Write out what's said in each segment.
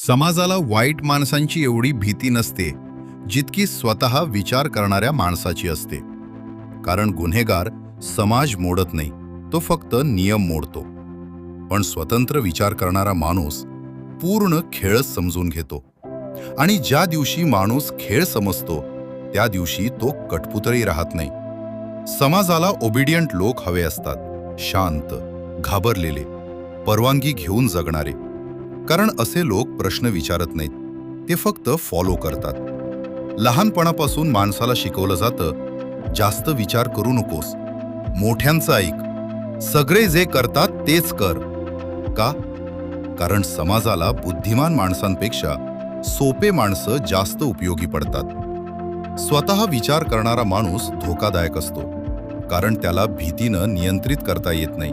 समाजाला वाईट माणसांची एवढी भीती नसते जितकी स्वतः विचार करणाऱ्या माणसाची असते. कारण गुन्हेगार समाज मोडत नाही, तो फक्त नियम मोडतो. पण स्वतंत्र विचार करणारा माणूस पूर्ण खेळच समजून घेतो. आणि ज्या दिवशी माणूस खेळ समजतो त्या दिवशी तो कठपुतळी राहत नाही. समाजाला ओबिडियंट लोक हवे असतात, शांत, घाबरलेले, परवानगी घेऊन जगणारे. कारण असे लोक प्रश्न विचारत नाहीत, ते फक्त फॉलो करतात. लहानपणापासून माणसाला शिकवलं जातं, जास्त विचार करू नकोस, मोठ्यांचं ऐक, सगळे जे करतात तेच कर. का? कारण समाजाला बुद्धिमान माणसांपेक्षा सोपे माणसं जास्त उपयोगी पडतात. स्वतः विचार करणारा माणूस धोकादायक असतो, कारण त्याला भीतीनं नियंत्रित करता येत नाही.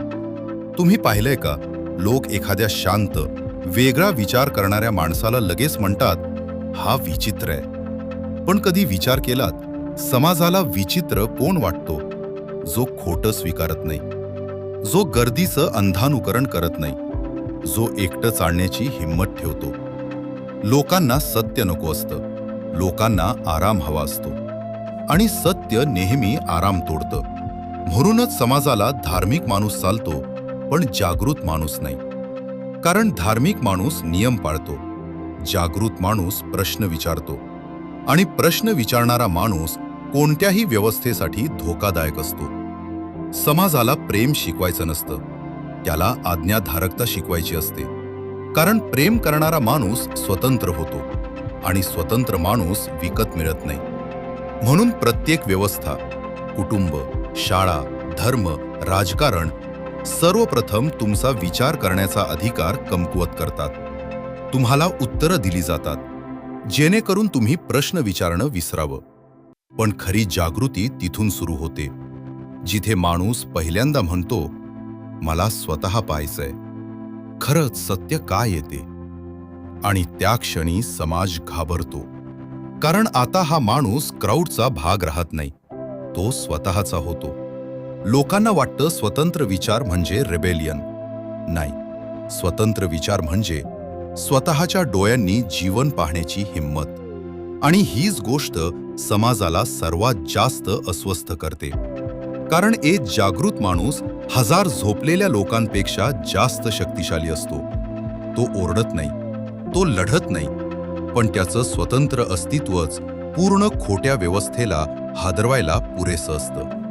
तुम्ही पाहिलंय का, लोक एखाद्या शांत, वेगळा विचार करणाऱ्या माणसाला लगेच म्हणतात, हा विचित्र आहे. पण कधी विचार केलात, समाजाला विचित्र कोण वाटतो? जो खोटं स्वीकारत नाही, जो गर्दीचं अंधानुकरण करत नाही, जो एकटं चालण्याची हिंमत ठेवतो. लोकांना सत्य नको असतं, लोकांना आराम हवा असतो. आणि सत्य नेहमी आराम तोडतं. म्हणूनच समाजाला धार्मिक माणूस चालतो, पण जागृत माणूस नाही. कारण धार्मिक माणूस नियम पाळतो, जागृत माणूस प्रश्न विचारतो. आणि प्रश्न विचारणारा माणूस कोणत्याही व्यवस्थेसाठी धोकादायक असतो. समाजाला प्रेम शिकवायचं नसतं, त्याला आज्ञाधारकता शिकवायची असते. कारण प्रेम करणारा माणूस स्वतंत्र होतो, आणि स्वतंत्र माणूस विकत मिळत नाही. म्हणून प्रत्येक व्यवस्था, कुटुंब, शाळा, धर्म, राजकारण सर्वप्रथम तुमचा विचार करण्याचा अधिकार कमकुवत करतात. तुम्हाला उत्तरं दिली जातात, जेणेकरून तुम्ही प्रश्न विचारणं विसरावं. पण खरी जागृती तिथून सुरू होते, जिथे माणूस पहिल्यांदा म्हणतो, मला स्वतः पाहायचंय, खरंच सत्य काय येते. आणि त्या क्षणी समाज घाबरतो. कारण आता हा माणूस क्राऊडचा भाग राहत नाही, तो स्वतःचा होतो. लोकांना वाटतं स्वतंत्र विचार म्हणजे रेबेलियन. नाही, स्वतंत्र विचार म्हणजे स्वतःच्या डोळ्यांनी जीवन पाहण्याची हिंमत. आणि हीच गोष्ट समाजाला सर्वात जास्त अस्वस्थ करते. कारण एक जागृत माणूस हजार झोपलेल्या लोकांपेक्षा जास्त शक्तिशाली असतो. तो ओरडत नाही, तो लढत नाही, पण त्याचं स्वतंत्र अस्तित्वच पूर्ण खोट्या व्यवस्थेला हादरवायला पुरेसं असतं.